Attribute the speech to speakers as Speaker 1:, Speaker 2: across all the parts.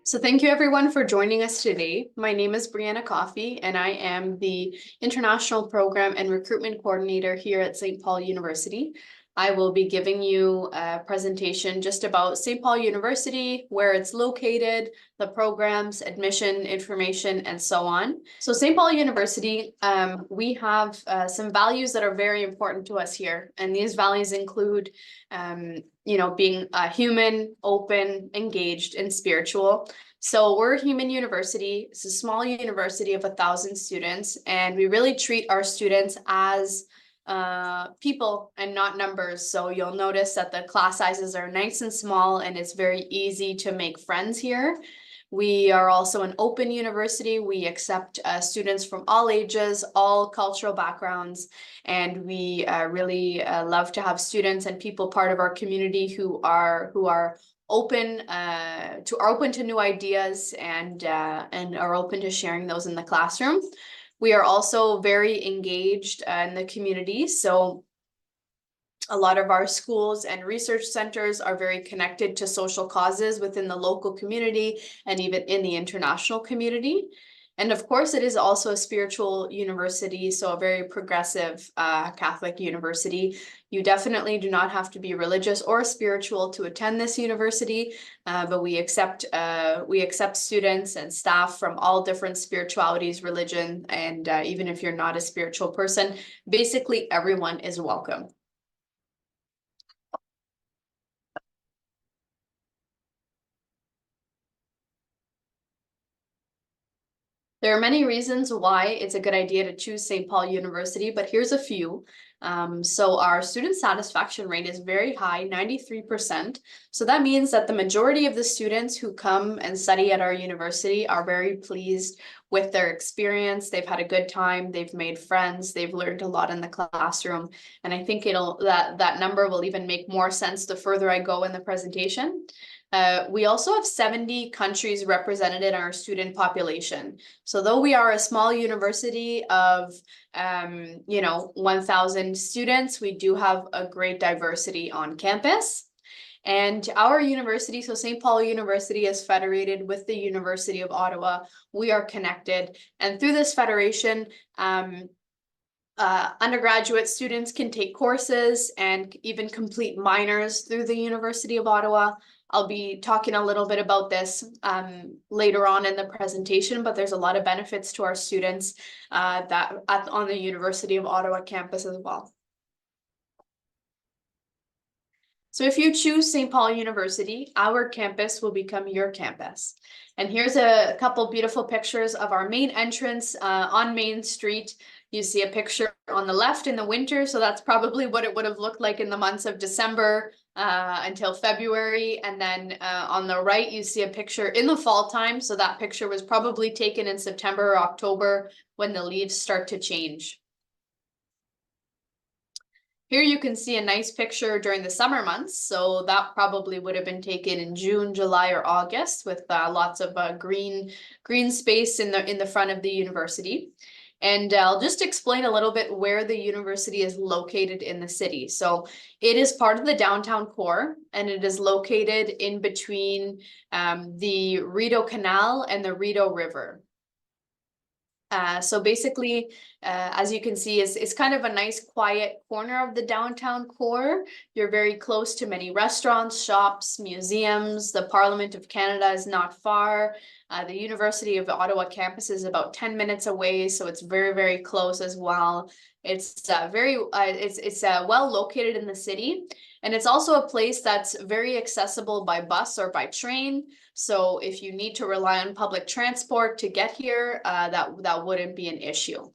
Speaker 1: So thank you everyone for joining us today. My name is Brianna Coffey and I am the International Program and Recruitment Coordinator here at St. Paul University. I will be giving you a presentation just about St. Paul University, where it's located, the programs, admission information, and so on. So St. Paul University, we have some values that are very important to us here. And these values include being human, open, engaged, and spiritual. So we're a human university. It's a small university of 1,000 students, and we really treat our students as people and not numbers. So you'll notice that the class sizes are nice and small, and it's very easy to make friends here. We are also an open university. We accept students from all ages, all cultural backgrounds, and we really love to have students and people part of our community who are open to new ideas and are open to sharing those in the classroom. We are also very engaged in the community. So a lot of our schools and research centers are very connected to social causes within the local community and even in the international community. And of course, it is also a spiritual university, so a very progressive Catholic university. You definitely do not have to be religious or spiritual to attend this university, but we accept students and staff from all different spiritualities, religion, and even if you're not a spiritual person, basically everyone is welcome. There are many reasons why it's a good idea to choose St. Paul University, but here's a few. So our student satisfaction rate is very high, 93%. So that means that the majority of the students who come and study at our university are very pleased with their experience. They've had a good time, they've made friends, they've learned a lot in the classroom. And I think that number will even make more sense the further I go in the presentation. We also have 70 countries represented in our student population. So though we are a small university of 1,000 students, we do have a great diversity on campus. And our university, so St. Paul University, is federated with the University of Ottawa. We are connected. And through this federation, undergraduate students can take courses and even complete minors through the University of Ottawa. I'll be talking a little bit about this later on in the presentation, but there's a lot of benefits to our students on the University of Ottawa campus as well. So if you choose St. Paul University, our campus will become your campus. And here's a couple beautiful pictures of our main entrance on Main Street. You see a picture on the left in the winter, so that's probably what it would have looked like in the months of December until February. And then on the right, you see a picture in the fall time. So that picture was probably taken in September or October when the leaves start to change. Here you can see a nice picture during the summer months. So that probably would have been taken in June, July, or August with lots of green space in the front of the university. And I'll just explain a little bit where the university is located in the city. So it is part of the downtown core, and it is located in between the Rideau Canal and the Rideau River. So basically, as you can see, it's kind of a nice quiet corner of the downtown core. You're very close to many restaurants, shops, museums. The Parliament of Canada is not far. The University of Ottawa campus is about 10 minutes away, so it's very, very close as well. It's well located in the city, and it's also a place that's very accessible by bus or by train. So if you need to rely on public transport to get here, that wouldn't be an issue.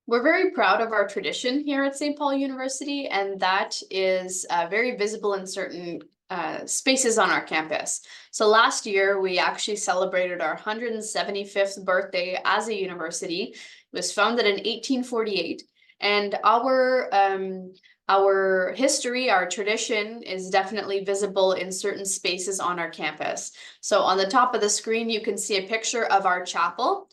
Speaker 1: We're very proud of our tradition here at St. Paul University, and that is very visible in certain spaces on our campus. So last year, we actually celebrated our 175th birthday as a university. It was founded in 1848, and Our history, our tradition is definitely visible in certain spaces on our campus. So on the top of the screen, you can see a picture of our chapel.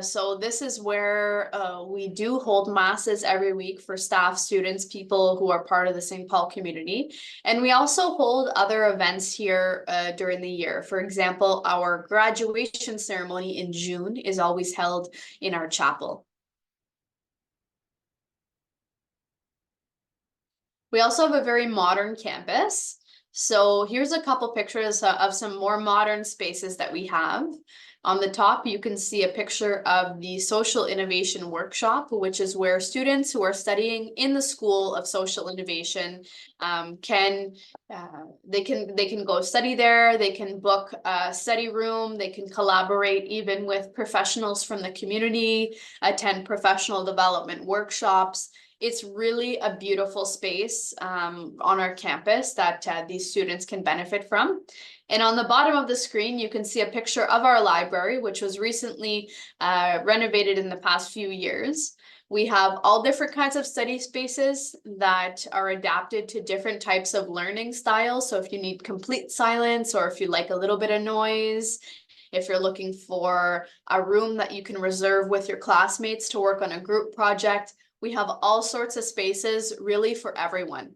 Speaker 1: So this is where we do hold masses every week for staff, students, people who are part of the St. Paul community. And we also hold other events here during the year. For example, our graduation ceremony in June is always held in our chapel. We also have a very modern campus. So here's a couple pictures of some more modern spaces that we have. On the top, you can see a picture of the Social Innovation Workshop, which is where students who are studying in the School of Social Innovation can go study there. They can book a study room. They can collaborate even with professionals from the community, attend professional development workshops. It's really a beautiful space on our campus that these students can benefit from. And on the bottom of the screen, you can see a picture of our library, which was recently renovated in the past few years. We have all different kinds of study spaces that are adapted to different types of learning styles. So if you need complete silence, or if you like a little bit of noise, if you're looking for a room that you can reserve with your classmates to work on a group project, we have all sorts of spaces really for everyone.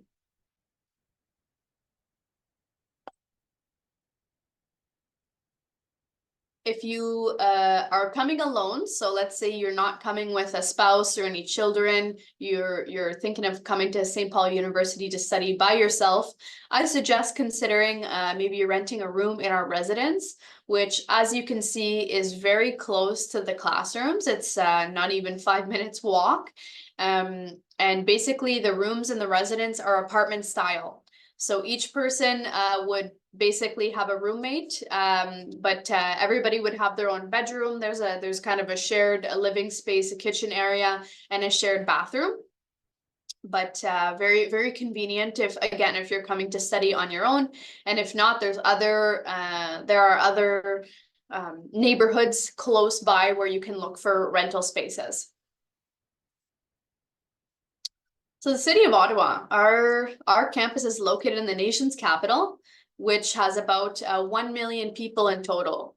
Speaker 1: If you are coming alone, so let's say you're not coming with a spouse or any children, you're thinking of coming to St. Paul University to study by yourself, I suggest considering maybe you're renting a room in our residence, which, as you can see, is very close to the classrooms. It's not even 5 minutes walk. And basically the rooms in the residence are apartment style. So each person would basically have a roommate, but everybody would have their own bedroom. There's kind of a shared living space, a kitchen area, and a shared bathroom. But very, very convenient if you're coming to study on your own. And if not, there are other neighborhoods close by where you can look for rental spaces. So the city of Ottawa, our campus is located in the nation's capital, which has about 1 million people in total.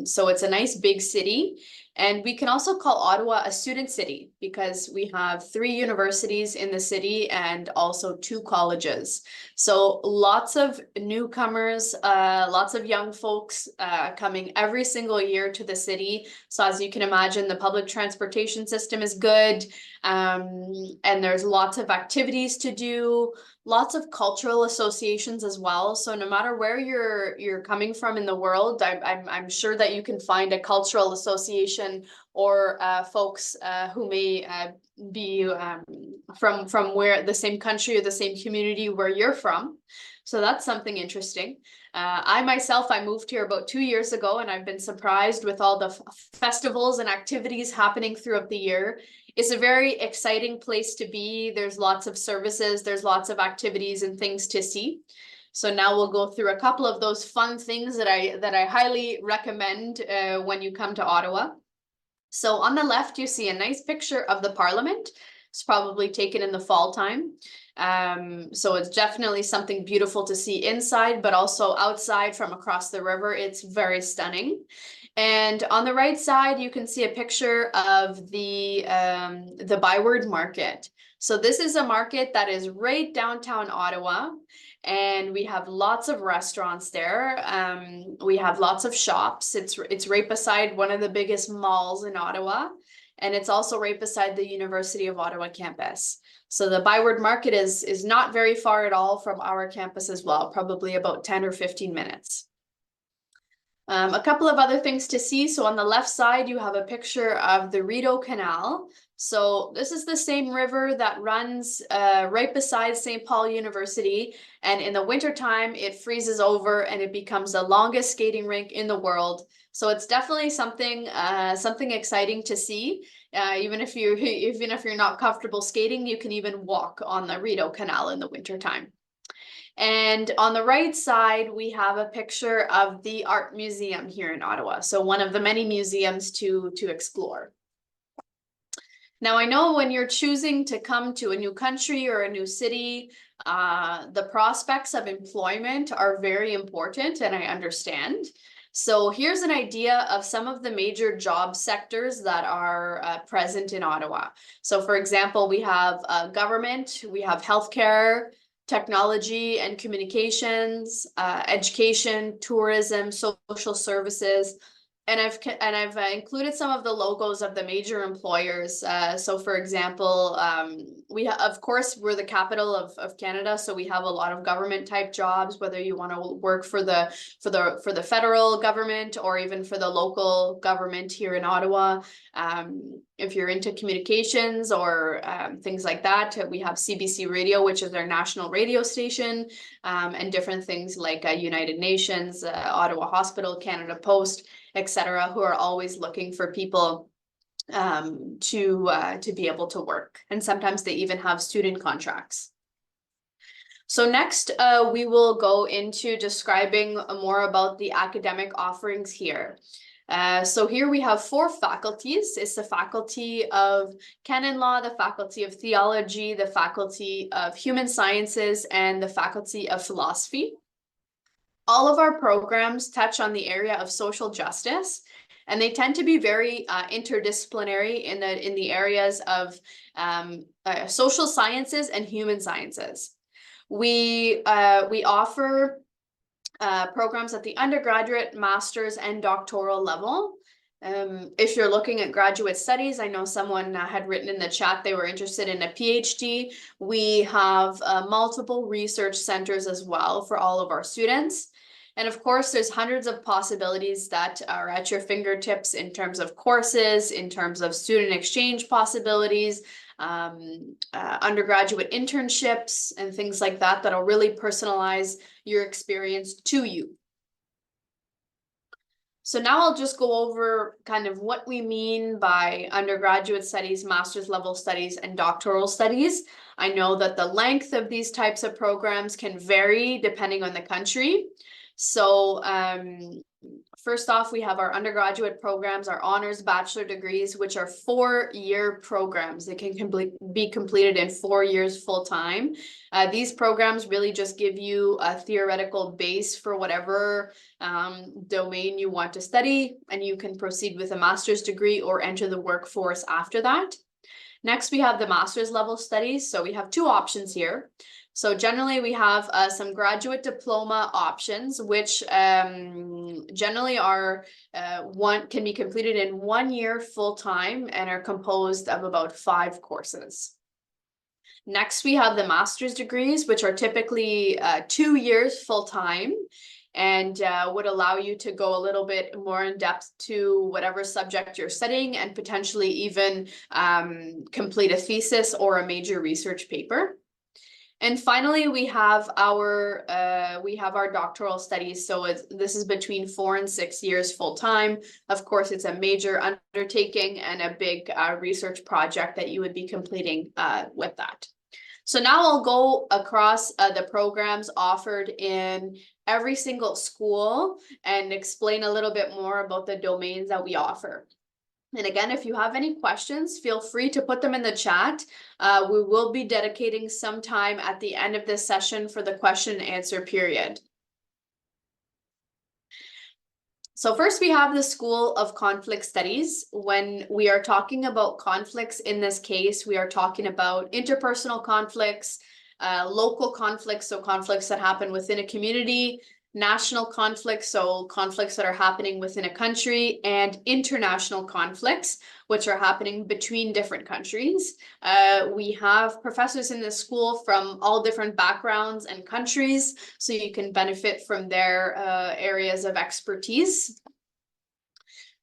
Speaker 1: So it's a nice big city. And we can also call Ottawa a student city because we have 3 universities in the city and also 2 colleges. So lots of newcomers, lots of young folks coming every single year to the city. So as you can imagine, the public transportation system is good. And there's lots of activities to do, lots of cultural associations as well. So no matter where you're coming from in the world, I'm sure that you can find a cultural association or folks who may be from where the same country or the same community where you're from. So that's something interesting. I moved here about 2 years ago, and I've been surprised with all the festivals and activities happening throughout the year. It's a very exciting place to be. There's lots of services, there's lots of activities and things to see. So now we'll go through a couple of those fun things that I highly recommend when you come to Ottawa. So on the left, you see a nice picture of the Parliament. It's probably taken in the fall time. So it's definitely something beautiful to see inside, but also outside from across the river. It's very stunning. And on the right side, you can see a picture of the Byward Market. So this is a market that is right downtown Ottawa. And we have lots of restaurants there. We have lots of shops. It's right beside one of the biggest malls in Ottawa. And it's also right beside the University of Ottawa campus. So the Byward Market is not very far at all from our campus as well, probably about 10 or 15 minutes. A couple of other things to see. So on the left side, you have a picture of the Rideau Canal. So this is the same river that runs right beside St. Paul University. And in the wintertime, it freezes over and it becomes the longest skating rink in the world. So it's definitely something exciting to see. Even if you're not comfortable skating, you can even walk on the Rideau Canal in the wintertime. And on the right side, we have a picture of the Art Museum here in Ottawa. So one of the many museums to explore. Now, I know when you're choosing to come to a new country or a new city, the prospects of employment are very important, and I understand. So here's an idea of some of the major job sectors that are present in Ottawa. So for example, we have government, we have healthcare, technology and communications, education, tourism, social services, and I've included some of the logos of the major employers. So for example, of course, we're the capital of Canada, so we have a lot of government type jobs, whether you want to work for the federal government or even for the local government here in Ottawa. If you're into communications or things like that, we have CBC Radio, which is our national radio station, and different things like United Nations, Ottawa Hospital, Canada Post, etc., who are always looking for people to be able to work. And sometimes they even have student contracts. So next, we will go into describing more about the academic offerings here. So here we have 4 faculties. It's the Faculty of Canon Law, the Faculty of Theology, the Faculty of Human Sciences, and the Faculty of Philosophy. All of our programs touch on the area of social justice, and they tend to be very interdisciplinary in the areas of social sciences and human sciences. We offer programs at the undergraduate, master's, and doctoral level. If you're looking at graduate studies, I know someone had written in the chat they were interested in a PhD. We have multiple research centers as well for all of our students. And of course, there's hundreds of possibilities that are at your fingertips in terms of courses, in terms of student exchange possibilities, undergraduate internships, and things like that that'll really personalize your experience to you. So now I'll just go over kind of what we mean by undergraduate studies, master's level studies, and doctoral studies. I know that the length of these types of programs can vary depending on the country. So first off, we have our undergraduate programs, our honors bachelor degrees, which are 4-year programs. They can be completed in 4 years full time. These programs really just give you a theoretical base for whatever domain you want to study, and you can proceed with a master's degree or enter the workforce after that. Next, we have the master's level studies. So we have 2 options here. So generally we have some graduate diploma options, which generally are can be completed in 1 year full time and are composed of about 5 courses. Next, we have the master's degrees, which are typically 2 years full time and would allow you to go a little bit more in depth to whatever subject you're studying and potentially even complete a thesis or a major research paper. And finally, we have our doctoral studies. So this is between 4 and 6 years full time. Of course, it's a major undertaking and a big research project that you would be completing with that. So now I'll go across the programs offered in every single school and explain a little bit more about the domains that we offer. And again, if you have any questions, feel free to put them in the chat. We will be dedicating some time at the end of this session for the question and answer period. So first we have the School of Conflict Studies. When we are talking about conflicts in this case, we are talking about interpersonal conflicts, local conflicts, so conflicts that happen within a community, national conflicts, so conflicts that are happening within a country, and international conflicts, which are happening between different countries. We have professors in this school from all different backgrounds and countries, so you can benefit from their areas of expertise.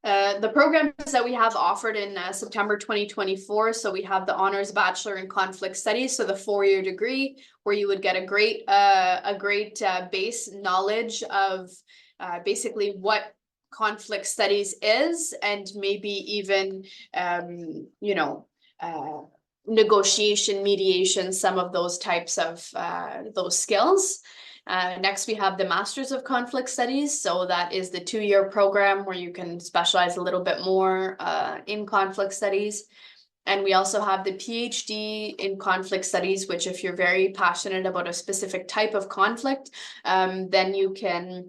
Speaker 1: The programs that we have offered in September 2024, so we have the Honors Bachelor in Conflict Studies, so the 4-year degree, where you would get a great base knowledge of basically what conflict studies is, and maybe even negotiation, mediation, some of those types of those skills. Next, we have the Masters of Conflict Studies. So that is the 2-year program where you can specialize a little bit more in conflict studies. And we also have the PhD in conflict studies, which if you're very passionate about a specific type of conflict, then you can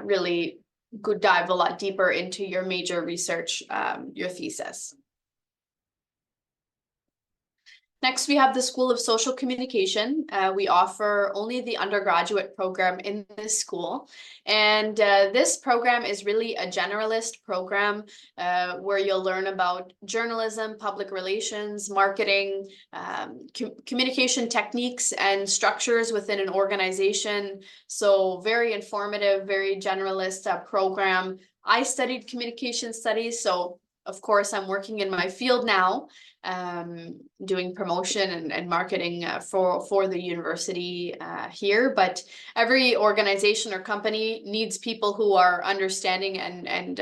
Speaker 1: really go dive a lot deeper into your major research, your thesis. Next, we have the School of Social Communication. We offer only the undergraduate program in this school. And this program is really a generalist program where you'll learn about journalism, public relations, marketing, communication techniques and structures within an organization. So very informative, very generalist program. I studied communication studies, so of course, I'm working in my field now, doing promotion and marketing for the university here. But every organization or company needs people who are understanding and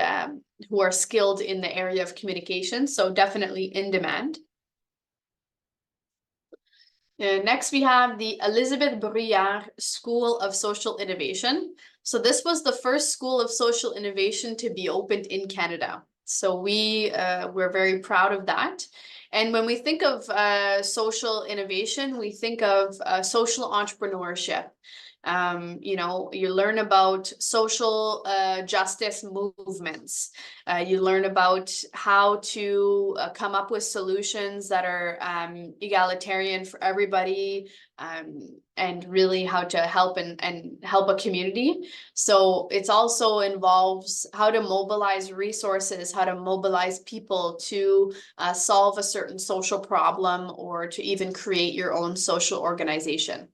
Speaker 1: who are skilled in the area of communication. So definitely in demand. Next, we have the Elizabeth Bruyère School of Social Innovation. So this was the first school of social innovation to be opened in Canada. So we're very proud of that. And when we think of social innovation, we think of social entrepreneurship. You learn about social justice movements. You learn about how to come up with solutions that are egalitarian for everybody, and really how to help and help a community. So it's also involves how to mobilize resources, how to mobilize people to solve a certain social problem or to even create your own social organization.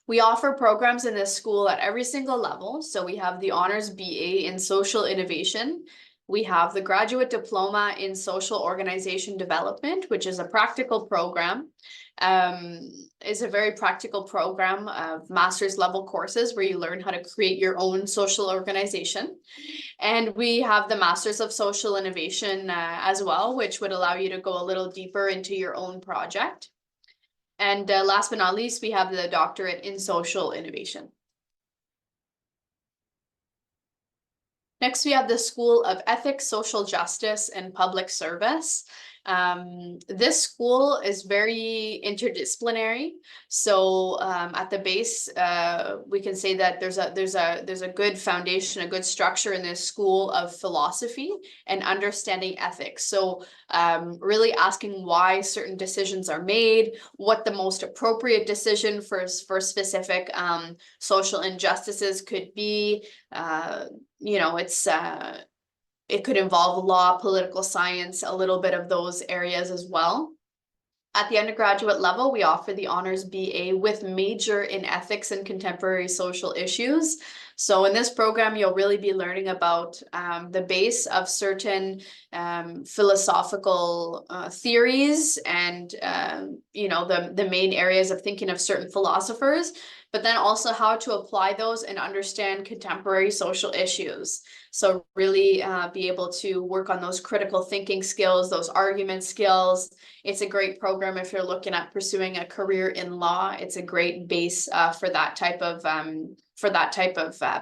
Speaker 1: We offer programs in this school at every single level. So we have the Honors BA in Social Innovation. We have the Graduate Diploma in Social Organization Development, which is a practical program. Is a very practical program of master's level courses where you learn how to create your own social organization. And we have the Masters of Social Innovation as well, which would allow you to go a little deeper into your own project. And last but not least, we have the Doctorate in Social Innovation. Next, we have the School of Ethics, Social Justice, and Public Service. This school is very interdisciplinary. So at the base, we can say that there's a good foundation, a good structure in this school of philosophy and understanding ethics. So really asking why certain decisions are made, what the most appropriate decision for specific social injustices could be. It could involve law, political science, a little bit of those areas as well. At the undergraduate level, we offer the Honors BA with major in ethics and contemporary social issues. So in this program, you'll really be learning about the base of certain philosophical theories and, the main areas of thinking of certain philosophers, but then also how to apply those and understand contemporary social issues. So really be able to work on those critical thinking skills, those argument skills. It's a great program if you're looking at pursuing a career in law. It's a great base for that type of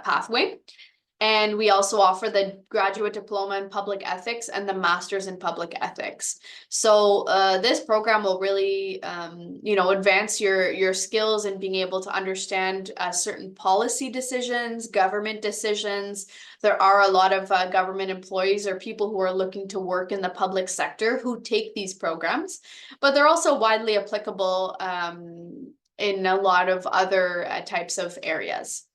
Speaker 1: pathway. And we also offer the Graduate Diploma in Public Ethics and the Masters in Public Ethics. So this program will really, advance your skills in being able to understand certain policy decisions, government decisions. There are a lot of government employees or people who are looking to work in the public sector who take these programs, but they're also widely applicable in a lot of other types of areas.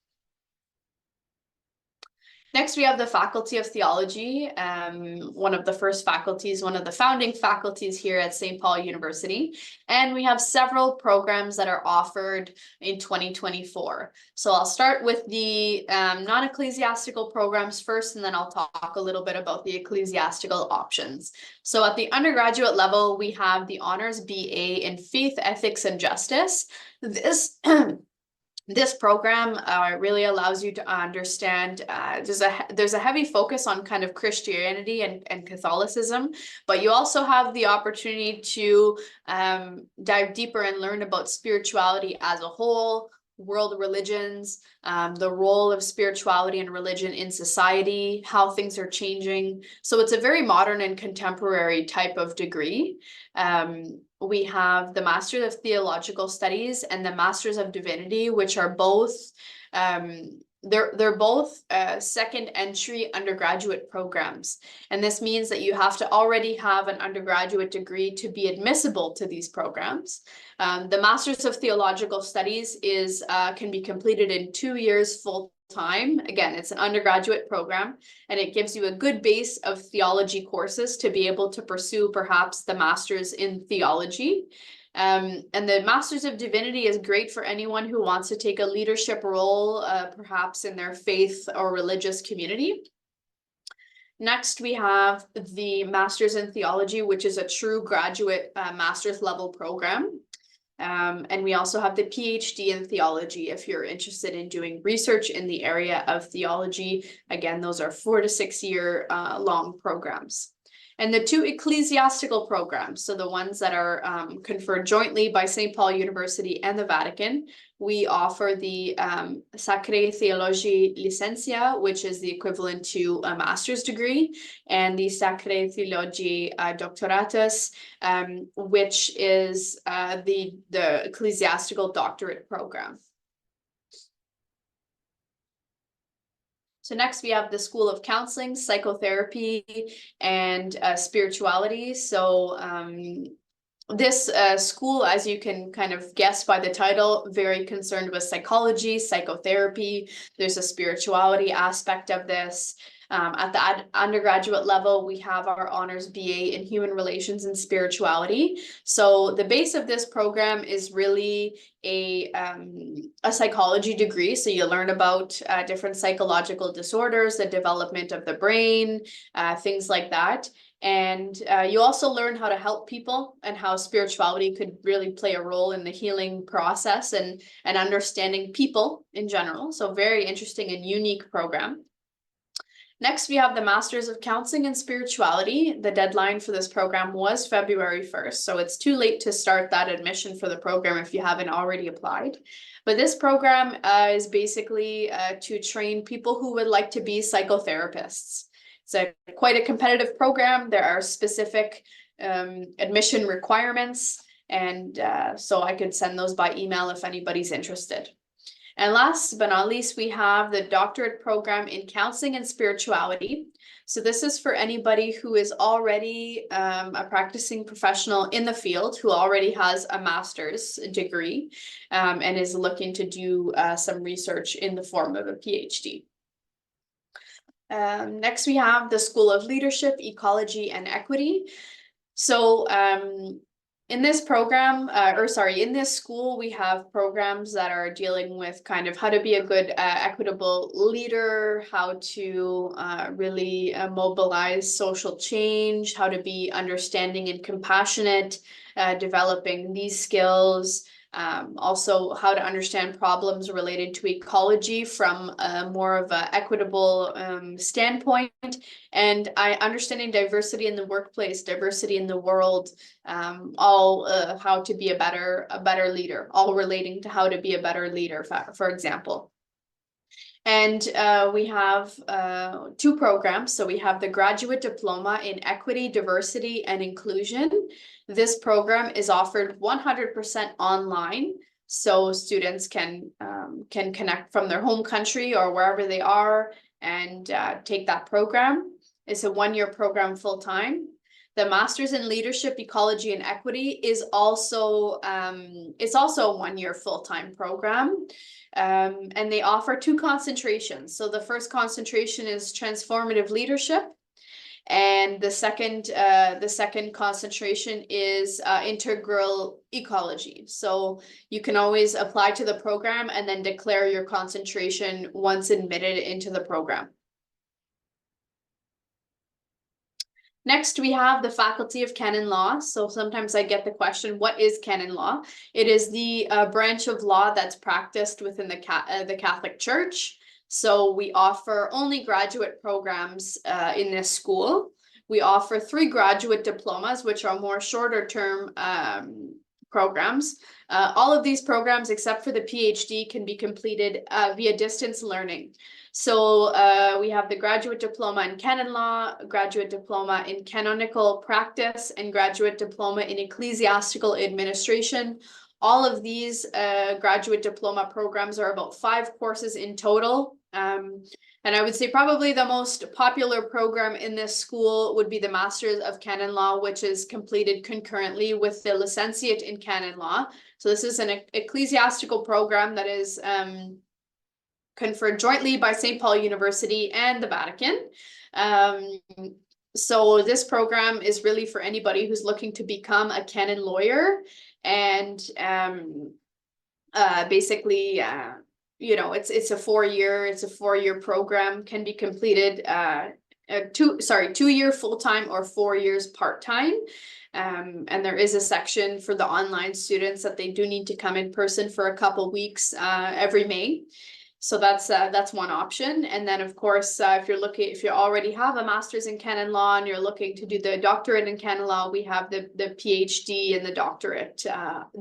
Speaker 1: Next, we have the Faculty of Theology, one of the first faculties, one of the founding faculties here at St. Paul University. And we have several programs that are offered in 2024. So I'll start with the non-ecclesiastical programs first, and then I'll talk a little bit about the ecclesiastical options. So at the undergraduate level, we have the Honors BA in Faith, Ethics, and Justice. This program really allows you to understand there's a heavy focus on kind of Christianity and Catholicism, but you also have the opportunity to dive deeper and learn about spirituality as a whole, world religions, the role of spirituality and religion in society, how things are changing. So it's a very modern and contemporary type of degree. We have the Master of Theological Studies and the Masters of Divinity, which are both they're both second entry undergraduate programs. And this means that you have to already have an undergraduate degree to be admissible to these programs. The Masters of Theological Studies can be completed in 2 years full time. Again, it's an undergraduate program, and it gives you a good base of theology courses to be able to pursue perhaps the master's in theology. And the Masters of Divinity is great for anyone who wants to take a leadership role, perhaps in their faith or religious community. Next, we have the Masters in Theology, which is a true graduate master's level program. And we also have the PhD in theology if you're interested in doing research in the area of theology. Again, those are 4 to 6 year long programs. And the 2 ecclesiastical programs, so the ones that are conferred jointly by St. Paul University and the Vatican, we offer the Sacrae Theologiae Licencia, which is the equivalent to a master's degree, and the Sacrae Theologiae Doctoratus, which is the ecclesiastical doctorate program. So next we have the School of Counseling, Psychotherapy, and Spirituality. So this school, as you can kind of guess by the title, very concerned with psychology, psychotherapy. There's a spirituality aspect of this. At the undergraduate level, we have our honors BA in Human Relations and Spirituality. So the base of this program is really a psychology degree. So you learn about different psychological disorders, the development of the brain, things like that. And you also learn how to help people and how spirituality could really play a role in the healing process and understanding people in general. So very interesting and unique program. Next, we have the Masters of Counseling and Spirituality. The deadline for this program was February 1st, so it's too late to start that admission for the program if you haven't already applied. But this program is basically to train people who would like to be psychotherapists. It's quite a competitive program. There are specific admission requirements, and so I could send those by email if anybody's interested. And last but not least, we have the doctorate program in counseling and spirituality. So this is for anybody who is already a practicing professional in the field, who already has a master's degree and is looking to do some research in the form of a PhD. Next, we have the School of Leadership, Ecology, and Equity. So in this program, in this school, we have programs that are dealing with kind of how to be a good equitable leader, how to really mobilize social change, how to be understanding and compassionate, developing these skills. Also how to understand problems related to ecology from more of an equitable standpoint, and understanding diversity in the workplace, diversity in the world, all how to be a better leader, all relating to how to be a better leader, for example. And we have 2 programs. So we have the Graduate Diploma in Equity, Diversity, and Inclusion. This program is offered 100% online. So students can connect from their home country or wherever they are and take that program. It's a 1-year program full time. The Masters in Leadership, Ecology, and Equity is also it's also a 1-year full-time program. And they offer 2 concentrations. So the first concentration is transformative leadership, and the second concentration is integral ecology. So you can always apply to the program and then declare your concentration once admitted into the program. Next, we have the Faculty of Canon Law. So sometimes I get the question, what is canon law? It is the branch of law that's practiced within the Catholic Church. So we offer only graduate programs in this school. We offer 3 graduate diplomas, which are more shorter term programs. All of these programs, except for the PhD, can be completed via distance learning. So we have the graduate diploma in canon law, graduate diploma in canonical practice, and graduate diploma in ecclesiastical administration. All of these graduate diploma programs are about 5 courses in total. And I would say probably the most popular program in this school would be the Masters of Canon Law, which is completed concurrently with the Licentiate in Canon Law. So this is an ecclesiastical program that is conferred jointly by St. Paul University and the Vatican. So this program is really for anybody who's looking to become a canon lawyer, and basically, you know, it's a 4-year program, can be completed 2-year full-time or 4 years part-time. And there is a section for the online students that they do need to come in person for a couple weeks every May. So that's one option. And then of course, if you already have a master's in canon law and you're looking to do the doctorate in canon law, we have the PhD and the doctorate,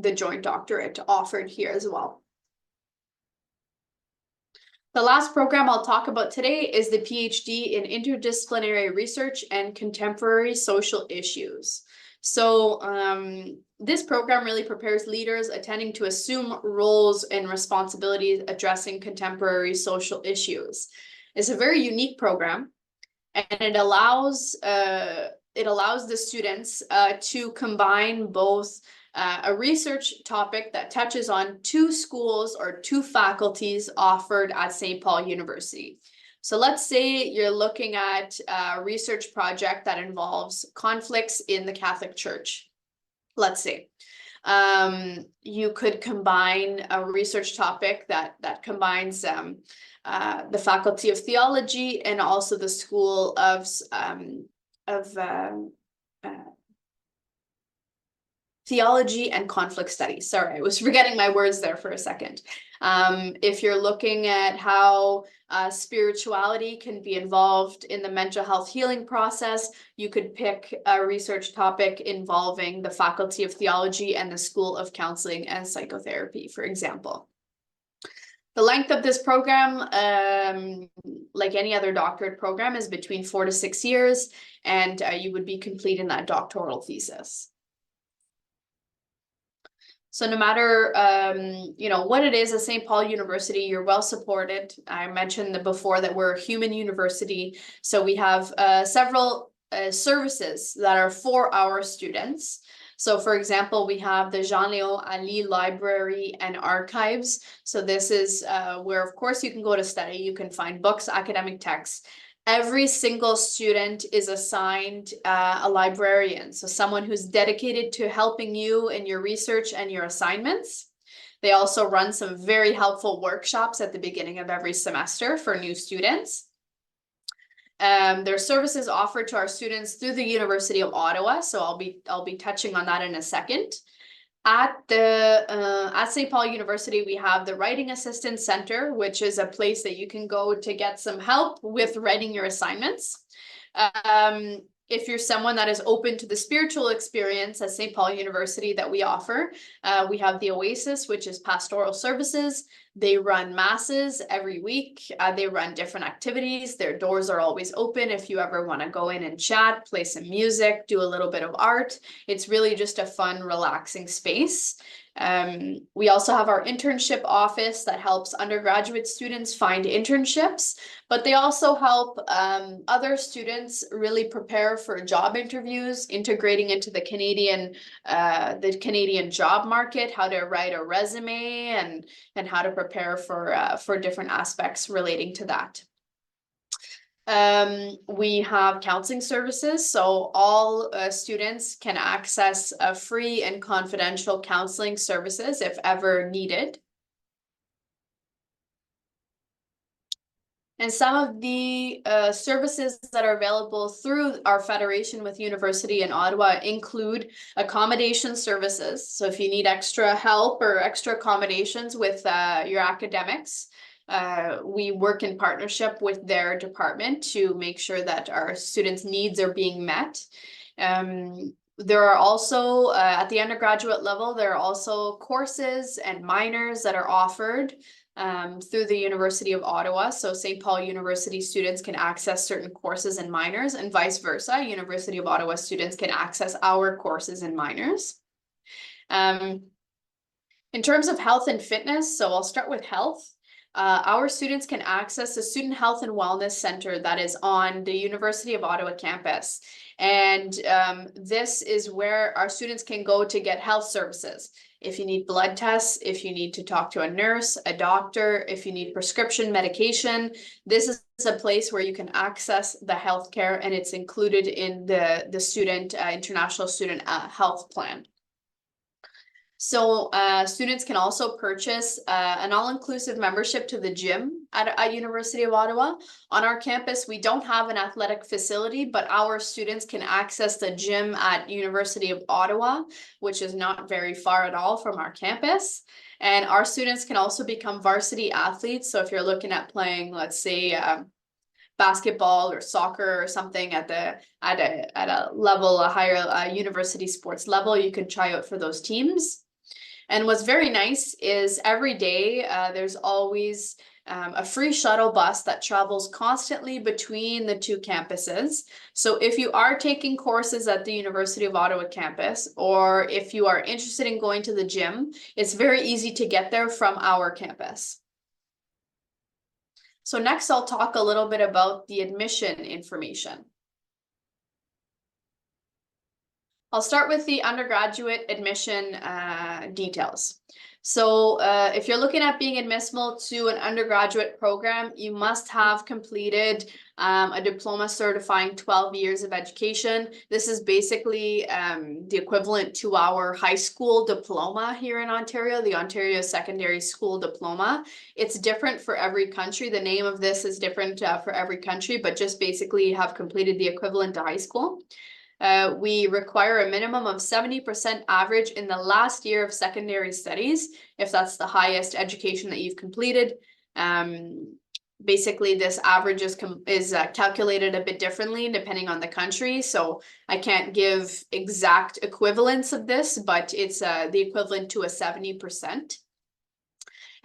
Speaker 1: the joint doctorate offered here as well. The last program I'll talk about today is the PhD in interdisciplinary research and contemporary social issues. So this program really prepares leaders attending to assume roles and responsibilities addressing contemporary social issues. It's a very unique program, and it allows the students to combine both a research topic that touches on 2 schools or 2 faculties offered at St. Paul University. So let's say you're looking at a research project that involves conflicts in the Catholic Church. Let's say you could combine a research topic that combines the Faculty of Theology and also the School of Theology and Conflict Studies. Sorry, I was forgetting my words there for a second. If you're looking at how spirituality can be involved in the mental health healing process, you could pick a research topic involving the Faculty of Theology and the School of Counseling and Psychotherapy, for example. The length of this program, like any other doctorate program, is between 4 to 6 years, and you would be completing that doctoral thesis. So no matter, you know, what it is at St. Paul University, you're well supported. I mentioned before that we're a human university. So we have several services that are for our students. So for example, we have the Jean-Léon Ali Library and Archives. So this is where, of course, you can go to study. You can find books, academic texts. Every single student is assigned a librarian, so someone who's dedicated to helping you in your research and your assignments. They also run some very helpful workshops at the beginning of every semester for new students. There are services offered to our students through the University of Ottawa, so I'll be touching on that in a second. At St. Paul University, we have the Writing Assistance Center, which is a place that you can go to get some help with writing your assignments. If you're someone that is open to the spiritual experience at St. Paul University that we offer, we have the Oasis, which is pastoral services. They run masses every week. They run different activities. Their doors are always open if you ever want to go in and chat, play some music, do a little bit of art. It's really just a fun, relaxing space. We also have our internship office that helps undergraduate students find internships, but they also help other students really prepare for job interviews, integrating into the Canadian job market, how to write a resume and how to prepare for different aspects relating to that. We have counseling services, so all students can access free and confidential counseling services if ever needed. And some of the services that are available through our federation with University in Ottawa include accommodation services. So if you need extra help or extra accommodations with your academics, we work in partnership with their department to make sure that our students' needs are being met. There are also, at the undergraduate level, there are also courses and minors that are offered through the University of Ottawa. So St. Paul University students can access certain courses and minors, and vice versa. University of Ottawa students can access our courses and minors. In terms of health and fitness, so I'll start with health. Our students can access the Student Health and Wellness Center that is on the University of Ottawa campus. And this is where our students can go to get health services. If you need blood tests, if you need to talk to a nurse, a doctor, if you need prescription medication, this is a place where you can access the healthcare, and it's included in the student international student health plan. So students can also purchase an all-inclusive membership to the gym at University of Ottawa. On our campus, we don't have an athletic facility, but our students can access the gym at University of Ottawa, which is not very far at all from our campus. And our students can also become varsity athletes. So if you're looking at playing, let's say, basketball or soccer or something at a level, a higher university sports level, you can try out for those teams. And what's very nice is every day there's always a free shuttle bus that travels constantly between the two campuses. So if you are taking courses at the University of Ottawa campus, or if you are interested in going to the gym, it's very easy to get there from our campus. So next I'll talk a little bit about the admission information. I'll start with the undergraduate admission details. So if you're looking at being admissible to an undergraduate program, you must have completed a diploma certifying 12 years of education. This is basically the equivalent to our high school diploma here in Ontario, the Ontario Secondary School Diploma. It's different for every country. The name of this is different for every country, but just basically have completed the equivalent to high school. We require a minimum of 70% average in the last year of secondary studies, if that's the highest education that you've completed. Basically, this average is calculated a bit differently depending on the country. So I can't give exact equivalence of this, but it's the equivalent to a 70%.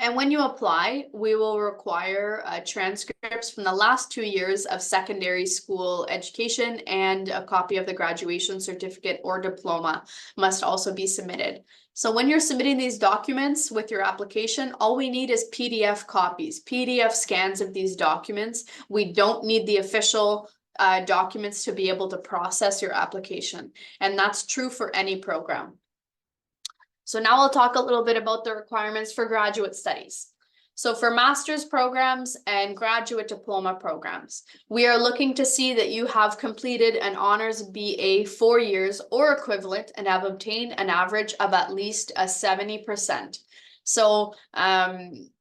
Speaker 1: And when you apply, we will require transcripts from the last 2 years of secondary school education, and a copy of the graduation certificate or diploma must also be submitted. So when you're submitting these documents with your application, all we need is PDF copies, PDF scans of these documents. We don't need the official documents to be able to process your application. And that's true for any program. So now I'll talk a little bit about the requirements for graduate studies. So for master's programs and graduate diploma programs, we are looking to see that you have completed an honors BA 4 years or equivalent and have obtained an average of at least a 70%. So,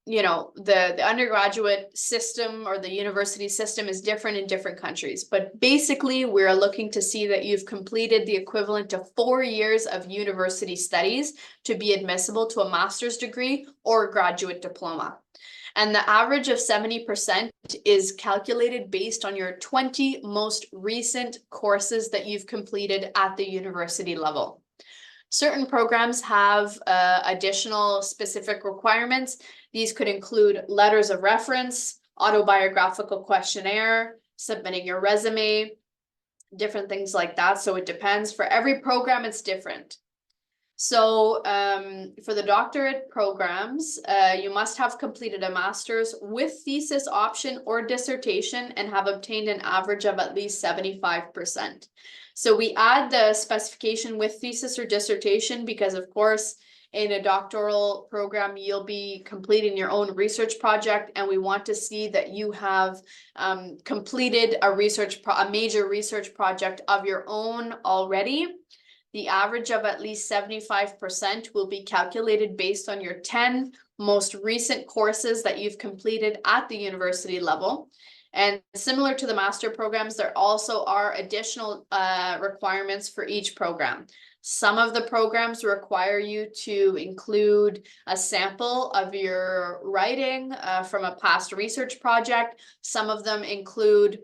Speaker 1: you know, the undergraduate system or the university system is different in different countries, but basically we're looking to see that you've completed the equivalent of 4 years of university studies to be admissible to a master's degree or graduate diploma. And the average of 70% is calculated based on your 20 most recent courses that you've completed at the university level. Certain programs have additional specific requirements. These could include letters of reference, autobiographical questionnaire, submitting your resume, different things like that. So it depends. For every program, it's different. So for the doctorate programs, you must have completed a master's with thesis option or dissertation and have obtained an average of at least 75%. So we add the specification with thesis or dissertation because, of course, in a doctoral program, you'll be completing your own research project, and we want to see that you have completed a major research project of your own already. The average of at least 75% will be calculated based on your 10 most recent courses that you've completed at the university level. And similar to the master programs, there also are additional requirements for each program. Some of the programs require you to include a sample of your writing from a past research project. Some of them include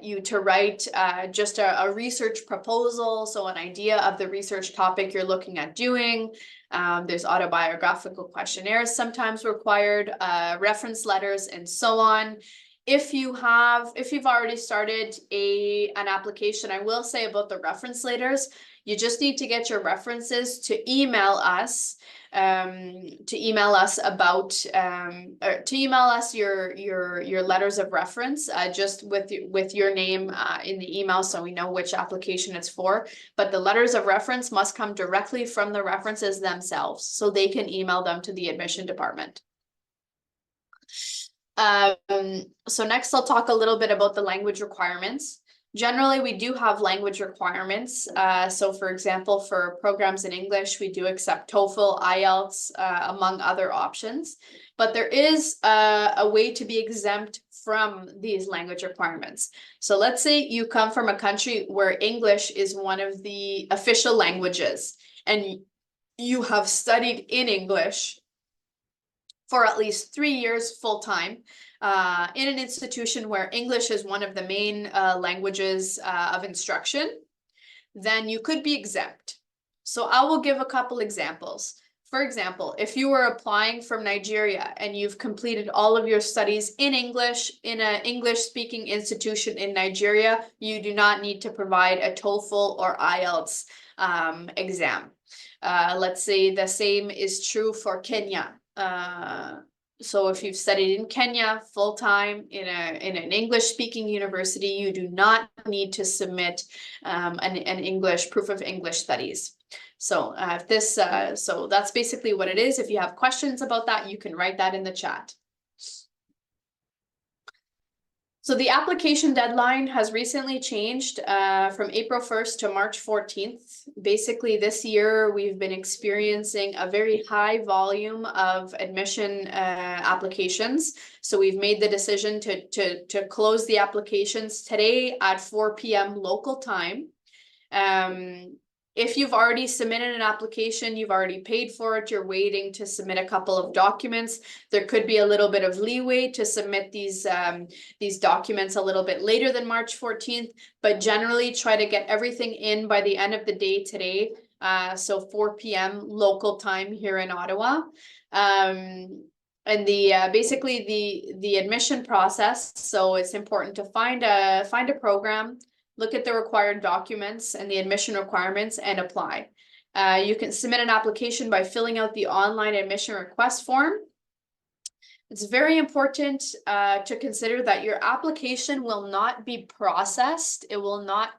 Speaker 1: you to write just a research proposal, so an idea of the research topic you're looking at doing. There's autobiographical questionnaires sometimes required, reference letters, and so on. If you've already started an application, I will say about the reference letters, you just need to get your references to email us about or to email us your letters of reference, just with your name in the email, so we know which application it's for. But the letters of reference must come directly from the references themselves, so they can email them to the admission department. So next I'll talk a little bit about the language requirements. Generally, we do have language requirements. So for example, for programs in English, we do accept TOEFL, IELTS, among other options. But there is a way to be exempt from these language requirements. So let's say you come from a country where English is one of the official languages, and you have studied in English for at least 3 years full-time in an institution where English is one of the main languages of instruction, then you could be exempt. So I will give a couple examples. For example, if you were applying from Nigeria and you've completed all of your studies in English in an English-speaking institution in Nigeria, you do not need to provide a TOEFL or IELTS exam. Let's say the same is true for Kenya. So if you've studied in Kenya full-time in an English-speaking university, you do not need to submit an English proof of English studies. So so that's basically what it is. If you have questions about that, you can write that in the chat. So the application deadline has recently changed from April 1st to March 14th. Basically, this year we've been experiencing a very high volume of admission applications. So we've made the decision to close the applications today at 4 p.m. local time. If you've already submitted an application, you've already paid for it, you're waiting to submit a couple of documents, there could be a little bit of leeway to submit these documents a little bit later than March 14th, but generally try to get everything in by the end of the day today. So 4 p.m. local time here in Ottawa. And basically the admission process, so it's important to find a program, look at the required documents and the admission requirements, and apply. You can submit an application by filling out the online admission request form. It's very important to consider that your application will not be processed. It will not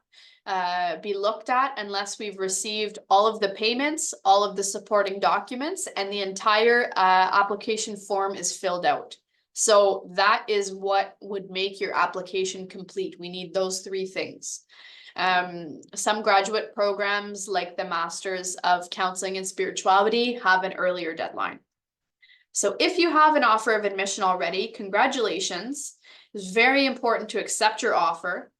Speaker 1: be looked at unless we've received all of the payments, all of the supporting documents, and the entire application form is filled out. So that is what would make your application complete. We need those 3 things. Some graduate programs, like the Masters of Counseling and Spirituality, have an earlier deadline. So if you have an offer of admission already, congratulations. It's very important to accept your offer.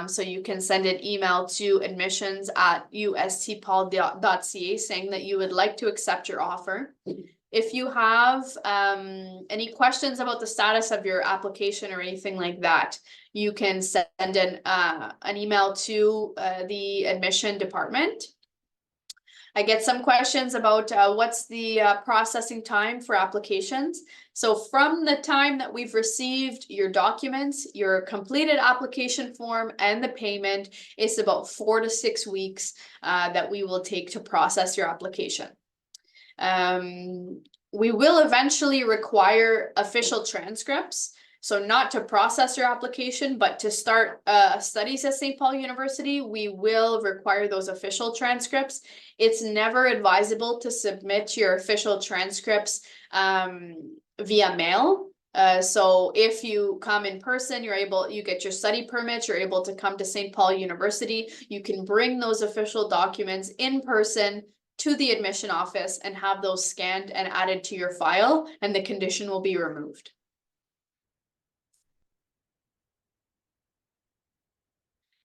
Speaker 1: So you can send an email to admissions@ustpaul.ca saying that you would like to accept your offer. If you have any questions about the status of your application or anything like that, you can send an email to the admission department. I get some questions about what's the processing time for applications. So from the time that we've received your documents, your completed application form, and the payment, it's about 4 to 6 weeks that we will take to process your application. We will eventually require official transcripts. So not to process your application, but to start studies at St. Paul University, we will require those official transcripts. It's never advisable to submit your official transcripts via mail. So if you come in person, you get your study permit, you're able to come to St. Paul University, you can bring those official documents in person to the admission office and have those scanned and added to your file, and the condition will be removed.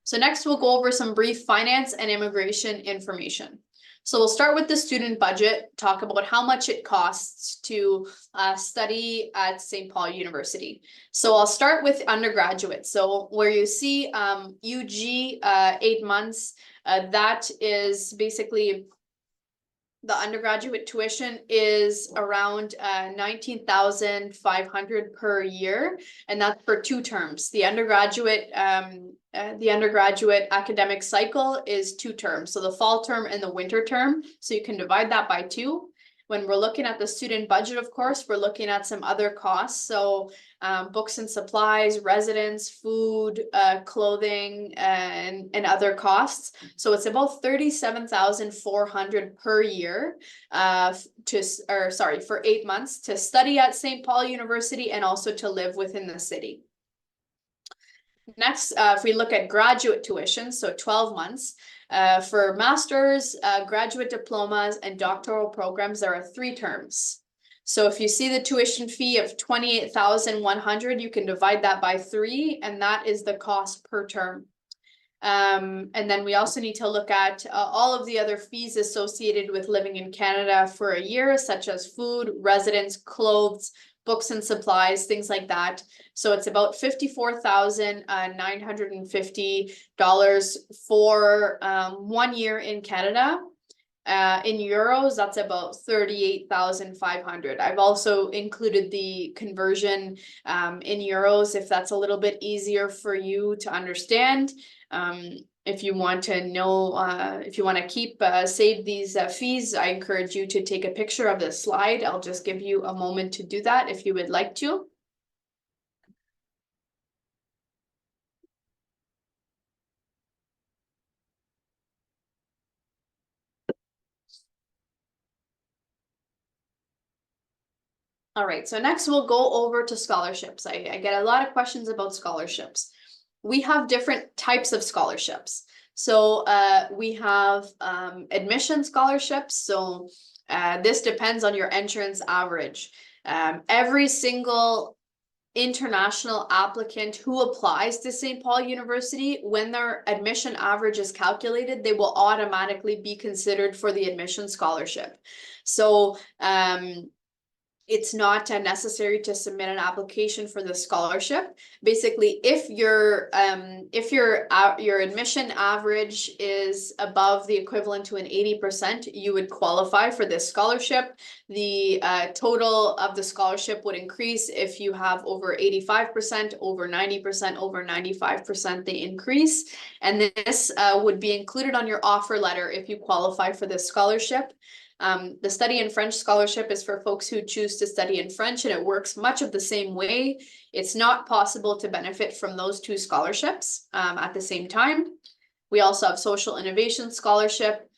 Speaker 1: So next we'll go over some brief finance and immigration information. So we'll start with the student budget, talk about how much it costs to study at St. Paul University. So I'll start with undergraduate. So where you see UG 8 months, that is basically the undergraduate tuition is around 19,500 per year, and that's for 2 terms. The undergraduate academic cycle is 2 terms, so the fall term and the winter term. So you can divide that by 2. When we're looking at the student budget, of course, we're looking at some other costs. So books and supplies, residence, food, clothing, and other costs. So it's about 37,400 per year for 8 months to study at St. Paul University and also to live within the city. Next, if we look at graduate tuition, so 12 months, for masters, graduate diplomas, and doctoral programs, there are 3 terms. So if you see the tuition fee of 28,100, you can divide that by 3, and that is the cost per term. And then we also need to look at all of the other fees associated with living in Canada for a year, such as food, residence, clothes, books and supplies, things like that. So it's about $54,950 for 1 year in Canada. In euros, that's about 38,500. I've also included the conversion in euros if that's a little bit easier for you to understand. If you want to know, if you want to save these fees, I encourage you to take a picture of this slide. I'll just give you a moment to do that if you would like to. All right, so next we'll go over to scholarships. I get a lot of questions about scholarships. We have different types of scholarships. So we have admission scholarships. So this depends on your entrance average. Every single international applicant who applies to St. Paul University, when their admission average is calculated, they will automatically be considered for the admission scholarship. So it's not necessary to submit an application for the scholarship. Basically, if your admission average is above the equivalent to an 80%, you would qualify for this scholarship. The total of the scholarship would increase if you have over 85%, over 90%, over 95%, they increase. And this would be included on your offer letter if you qualify for this scholarship. The Study in French scholarship is for folks who choose to study in French, and it works much of the same way. It's not possible to benefit from those 2 scholarships at the same time. We also have Social Innovation Scholarship,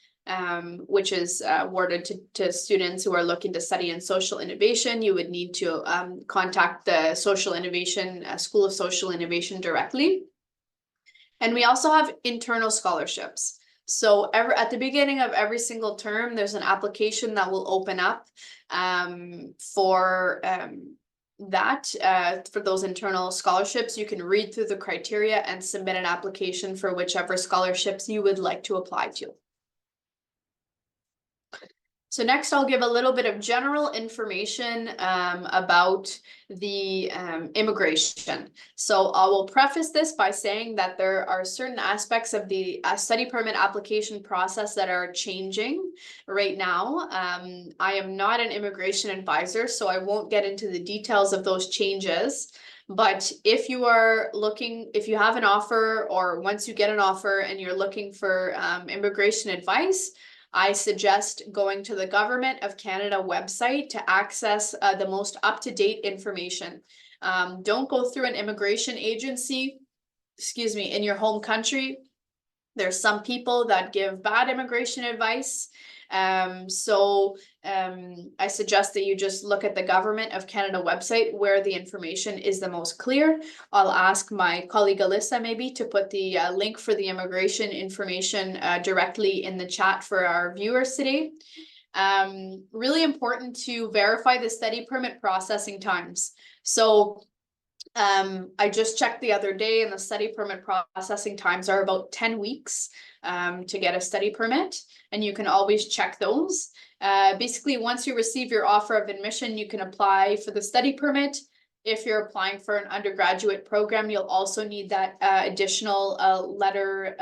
Speaker 1: which is awarded to students who are looking to study in social innovation. You would need to contact the Social Innovation, School of Social Innovation directly. And we also have internal scholarships. So at the beginning of every single term, there's an application that will open up for those internal scholarships. You can read through the criteria and submit an application for whichever scholarships you would like to apply to. So next, I'll give a little bit of general information about the immigration. So I will preface this by saying that there are certain aspects of the study permit application process that are changing right now. I am not an immigration advisor, so I won't get into the details of those changes. But if you have an offer, or once you get an offer and you're looking for immigration advice, I suggest going to the Government of Canada website to access the most up-to-date information. Don't go through an immigration agency, in your home country. There's some people that give bad immigration advice. I suggest that you just look at the Government of Canada website where the information is the most clear. I'll ask my colleague Alyssa maybe to put the link for the immigration information directly in the chat for our viewers today. Really important to verify the study permit processing times. So I just checked the other day and the study permit processing times are about 10 weeks to get a study permit, and you can always check those. Basically, once you receive your offer of admission, you can apply for the study permit. If you're applying for an undergraduate program, you'll also need that additional letter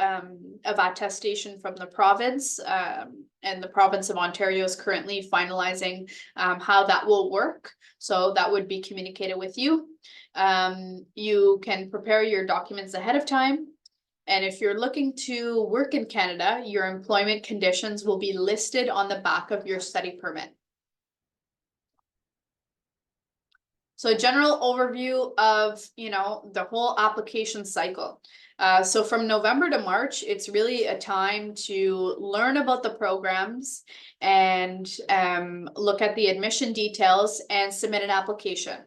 Speaker 1: of attestation from the province. And the province of Ontario is currently finalizing how that will work. So that would be communicated with you. You can prepare your documents ahead of time. And if you're looking to work in Canada, your employment conditions will be listed on the back of your study permit. So a general overview of, the whole application cycle. So from November to March, it's really a time to learn about the programs and look at the admission details and submit an application.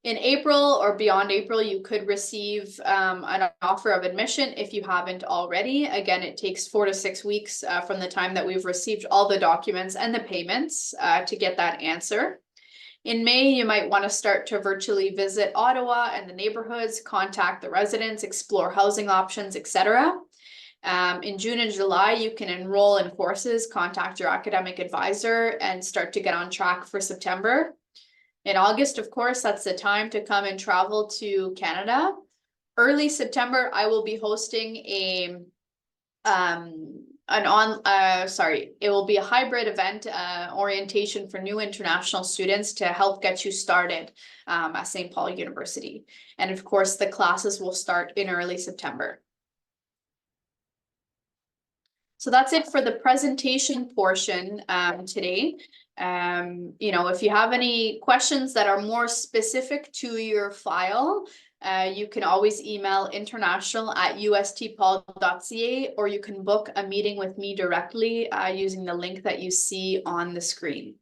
Speaker 1: In April or beyond April, you could receive an offer of admission if you haven't already. Again, it takes 4 to 6 weeks from the time that we've received all the documents and the payments to get that answer. In May, you might want to start to virtually visit Ottawa and the neighborhoods, contact the residents, explore housing options, etc. In June and July, you can enroll in courses, contact your academic advisor, and start to get on track for September. In August, of course, that's the time to come and travel to Canada. Early September, I will be hosting it will be a hybrid event, orientation for new international students to help get you started at St. Paul University. And of course, the classes will start in early September. So that's it for the presentation portion today. If you have any questions that are more specific to your file, you can always email international@ustpaul.ca, or you can book a meeting with me directly using the link that you see on the screen.